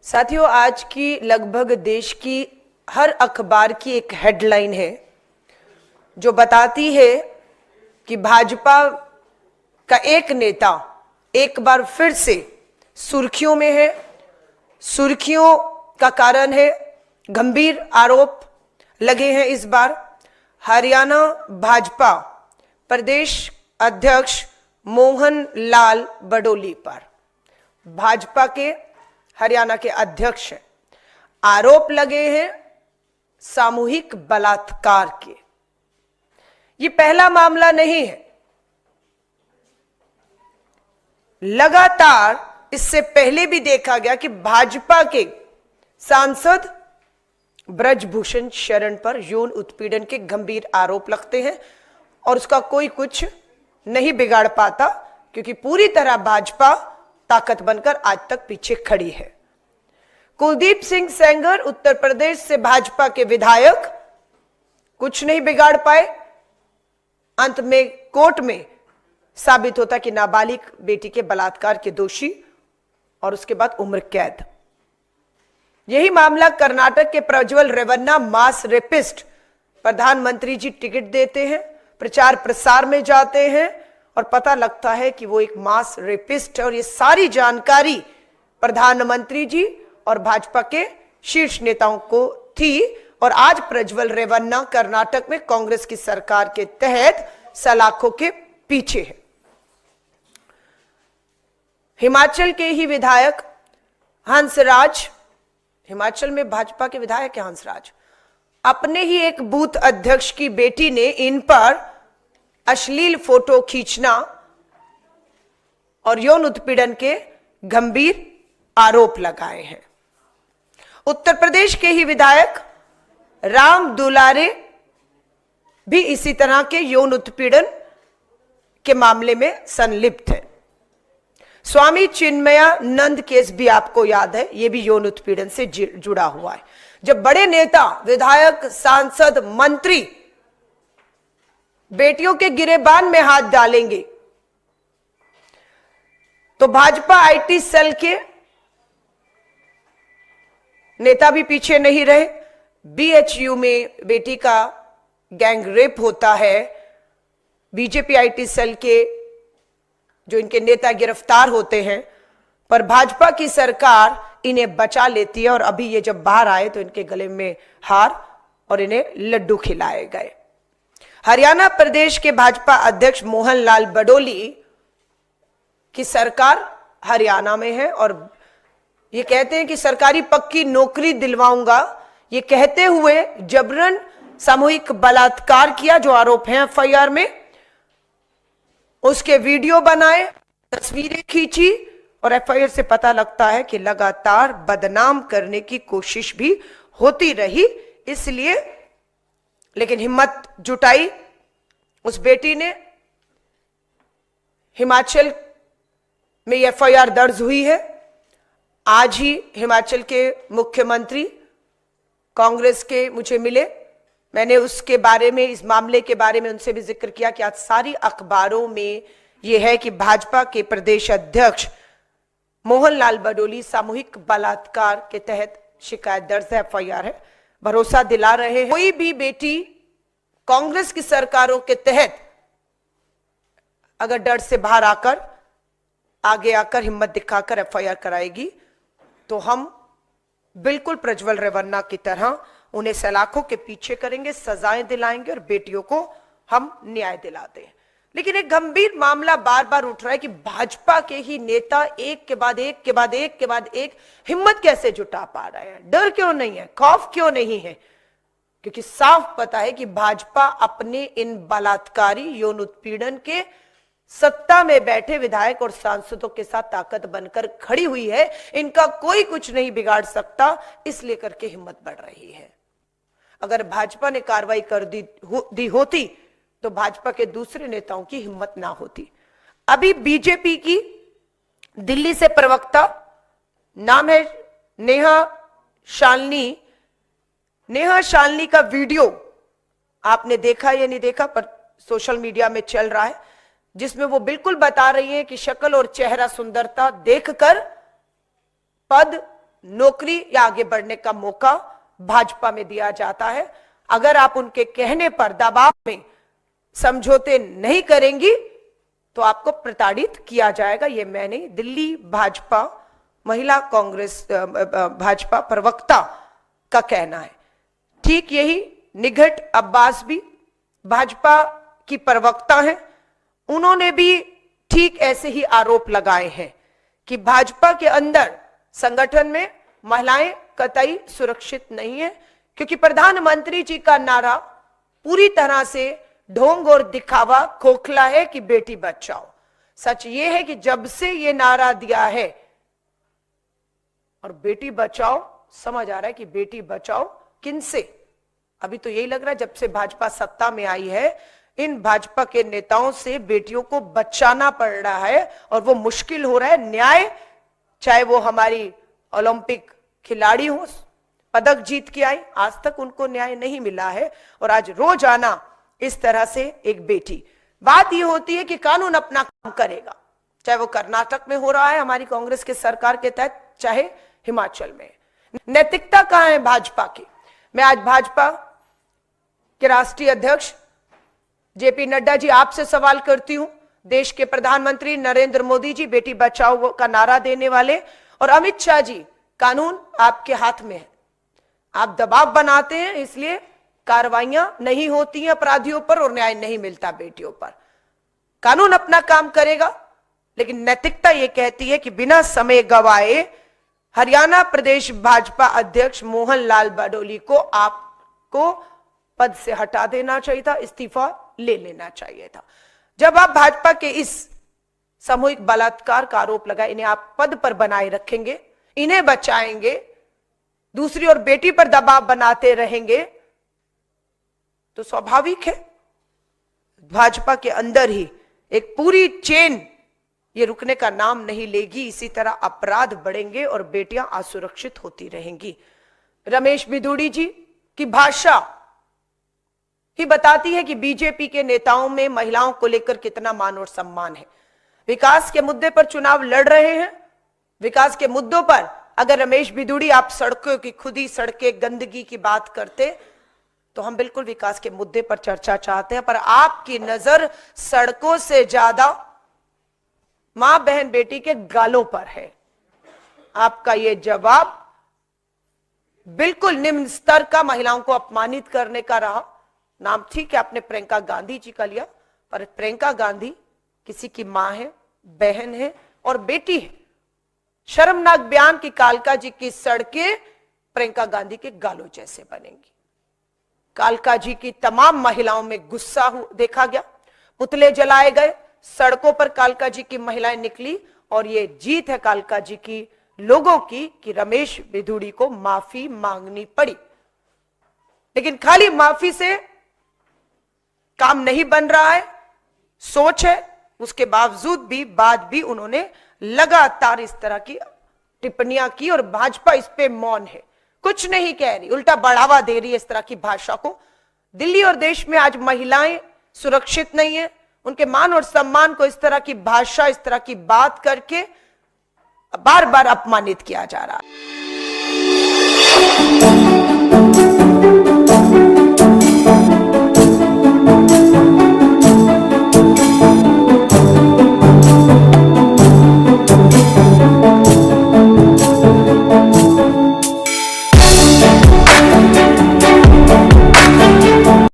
साथियों, आज की लगभग देश की हर अखबार की एक हेडलाइन है जो बताती है कि भाजपा का एक नेता एक बार फिर से सुर्खियों में है। सुर्खियों का कारण है गंभीर आरोप लगे हैं इस बार हरियाणा भाजपा प्रदेश अध्यक्ष मोहन लाल बडोली पर। भाजपा के हरियाणा के अध्यक्ष हैं, आरोप लगे हैं सामूहिक बलात्कार के। ये पहला मामला नहीं है, लगातार इससे पहले भी देखा गया कि भाजपा के सांसद ब्रजभूषण शरण पर यौन उत्पीड़न के गंभीर आरोप लगते हैं और उसका कोई कुछ नहीं बिगाड़ पाता, क्योंकि पूरी तरह भाजपा ताकत बनकर आज तक पीछे खड़ी है। कुलदीप सिंह सेंगर उत्तर प्रदेश से भाजपा के विधायक कुछ नहीं बिगाड़ पाए। अंत में कोर्ट में साबित होता कि नाबालिग बेटी के बलात्कार के दोषी और उसके बाद उम्र कैद। यही मामला कर्नाटक के प्रज्वल रेवन्ना मास रेपिस्ट। प्रधानमंत्री जी टिकट देते हैं, प्रचार प्रसार में जाते हैं और पता लगता है कि वो एक मास रेपिस्ट है। और ये सारी जानकारी प्रधानमंत्री जी और भाजपा के शीर्ष नेताओं को थी। और आज प्रज्वल रेवन्ना कर्नाटक में कांग्रेस की सरकार के तहत सलाखों के पीछे है। हिमाचल के ही विधायक हंसराज, हिमाचल में भाजपा के विधायक है हंसराज, अपने ही एक बूथ अध्यक्ष की बेटी ने इन पर अश्लील फोटो खींचना और यौन उत्पीड़न के गंभीर आरोप लगाए हैं। उत्तर प्रदेश के ही विधायक राम दुलारे भी इसी तरह के यौन उत्पीड़न के मामले में संलिप्त है। स्वामी चिन्मयानंद केस भी आपको याद है, यह भी यौन उत्पीड़न से जुड़ा हुआ है। जब बड़े नेता, विधायक, सांसद, मंत्री बेटियों के गिरेबान में हाथ डालेंगे तो भाजपा आईटी सेल के नेता भी पीछे नहीं रहे। बीएचयू में बेटी का गैंग रेप होता है, बीजेपी आईटी सेल के जो इनके नेता गिरफ्तार होते हैं, पर भाजपा की सरकार इन्हें बचा लेती है। और अभी ये जब बाहर आए तो इनके गले में हार और इन्हें लड्डू खिलाए गए। हरियाणा प्रदेश के भाजपा अध्यक्ष मोहन लाल बडोली की सरकार हरियाणा में है और ये कहते हैं कि सरकारी पक्की नौकरी दिलवाऊंगा, ये कहते हुए जबरन सामूहिक बलात्कार किया, जो आरोप है एफआईआर में। उसके वीडियो बनाए, तस्वीरें खींची और एफआईआर से पता लगता है कि लगातार बदनाम करने की कोशिश भी होती रही। इसलिए लेकिन हिम्मत जुटाई उस बेटी ने। हिमाचल में एफआईआर दर्ज हुई है। आज ही हिमाचल के मुख्यमंत्री कांग्रेस के मुझे मिले, मैंने उसके बारे में, इस मामले के बारे में उनसे भी जिक्र किया कि आज सारी अखबारों में यह है कि भाजपा के प्रदेश अध्यक्ष मोहन लाल बडोली सामूहिक बलात्कार के तहत शिकायत दर्ज है, एफआईआर है। भरोसा दिला रहे हैं कोई भी बेटी कांग्रेस की सरकारों के तहत अगर डर से बाहर आकर आगे आकर हिम्मत दिखाकर एफआईआर कराएगी तो हम बिल्कुल प्रज्वल रेवन्ना की तरह उन्हें सलाखों के पीछे करेंगे, सजाएं दिलाएंगे और बेटियों को हम न्याय दिलाते हैं। लेकिन एक गंभीर मामला बार बार उठ रहा है कि भाजपा के ही नेता एक के बाद एक के बाद एक के बाद एक हिम्मत कैसे जुटा पा रहे हैं। डर क्यों नहीं है, खौफ क्यों नहीं है? क्योंकि साफ पता है कि भाजपा अपने इन बलात्कारी यौन उत्पीड़न के सत्ता में बैठे विधायक और सांसदों के साथ ताकत बनकर खड़ी हुई है। इनका कोई कुछ नहीं बिगाड़ सकता, इसलिए करके हिम्मत बढ़ रही है। अगर भाजपा ने कार्रवाई कर दी होती तो भाजपा के दूसरे नेताओं की हिम्मत ना होती। अभी बीजेपी की दिल्ली से प्रवक्ता, नाम है नेहा शालिनी। नेहा शालिनी का वीडियो आपने देखा या नहीं देखा, पर सोशल मीडिया में चल रहा है, जिसमें वो बिल्कुल बता रही है कि शक्ल और चेहरा सुंदरता देखकर पद, नौकरी या आगे बढ़ने का मौका भाजपा में दिया जाता है। अगर आप उनके कहने पर दबाव में समझौते नहीं करेंगी तो आपको प्रताड़ित किया जाएगा। ये मैंने दिल्ली भाजपा महिला कांग्रेस भाजपा प्रवक्ता का कहना है। ठीक यही निघट अब्बास भी भाजपा की प्रवक्ता हैं, उन्होंने भी ठीक ऐसे ही आरोप लगाए हैं कि भाजपा के अंदर संगठन में महिलाएं कतई सुरक्षित नहीं है, क्योंकि प्रधानमंत्री जी का नारा पूरी तरह से ढोंग और दिखावा खोखला है कि बेटी बचाओ। सच ये है कि जब से ये नारा दिया है और बेटी बचाओ, समझ आ रहा है कि बेटी बचाओ किनसे। अभी तो यही लग रहा है जब से भाजपा सत्ता में आई है, इन भाजपा के नेताओं से बेटियों को बचाना पड़ रहा है और वो मुश्किल हो रहा है। न्याय, चाहे वो हमारी ओलंपिक खिलाड़ी हो, पदक जीत के आई, आज तक उनको न्याय नहीं मिला है और आज रोजाना इस तरह से एक बेटी। बात ये होती है कि कानून अपना काम करेगा, चाहे वो कर्नाटक में हो रहा है हमारी कांग्रेस के सरकार के तहत, चाहे हिमाचल में। नैतिकता कहां है भाजपा की? मैं आज भाजपा के राष्ट्रीय अध्यक्ष जेपी नड्डा जी आपसे सवाल करती हूं। देश के प्रधानमंत्री नरेंद्र मोदी जी बेटी बचाओ का नारा देने वाले, और अमित शाह जी, कानून आपके हाथ में है। आप दबाव बनाते हैं, इसलिए कार्रवाइयां नहीं होती हैं अपराधियों पर और न्याय नहीं मिलता बेटियों पर। कानून अपना काम करेगा, लेकिन नैतिकता यह कहती है कि बिना समय गवाए हरियाणा प्रदेश भाजपा अध्यक्ष मोहन लाल बडोली को आपको पद से हटा देना चाहिए था, इस्तीफा ले लेना चाहिए था। जब आप भाजपा के इस सामूहिक बलात्कार का आरोप लगाए, इन्हें आप पद पर बनाए रखेंगे, इन्हें बचाएंगे, दूसरी ओर बेटी पर दबाव बनाते रहेंगे, तो स्वाभाविक है भाजपा के अंदर ही एक पूरी चेन ये रुकने का नाम नहीं लेगी। इसी तरह अपराध बढ़ेंगे और बेटियां असुरक्षित होती रहेंगी। रमेश बिधूड़ी जी की भाषा ही बताती है कि बीजेपी के नेताओं में महिलाओं को लेकर कितना मान और सम्मान है। विकास के मुद्दे पर चुनाव लड़ रहे हैं, विकास के मुद्दों पर अगर रमेश बिधूड़ी आप सड़कों की खुदी, सड़कें, गंदगी की बात करते तो हम बिल्कुल विकास के मुद्दे पर चर्चा चाहते हैं, पर आपकी नजर सड़कों से ज्यादा मां बहन बेटी के गालों पर है। आपका यह जवाब बिल्कुल निम्न स्तर का, महिलाओं को अपमानित करने का रहा। नाम ठीक है आपने प्रियंका गांधी जी का लिया, पर प्रियंका गांधी किसी की मां है, बहन है और बेटी है। शर्मनाक बयान की कालका जी की सड़कें प्रियंका गांधी के गालों जैसे बनेंगी। कालका जी की तमाम महिलाओं में गुस्सा देखा गया, पुतले जलाए गए, सड़कों पर कालका जी की महिलाएं निकली और ये जीत है कालका जी की लोगों की कि रमेश बिधूड़ी को माफी मांगनी पड़ी। लेकिन खाली माफी से काम नहीं बन रहा है, सोच है। उसके बावजूद भी बाद भी उन्होंने लगातार इस तरह की टिप्पणियां की और भाजपा इस पे मौन है, कुछ नहीं कह रही, उल्टा बढ़ावा दे रही है इस तरह की भाषा को। दिल्ली और देश में आज महिलाएं सुरक्षित नहीं है, उनके मान और सम्मान को इस तरह की भाषा, इस तरह की बात करके बार बार अपमानित किया जा रहा है।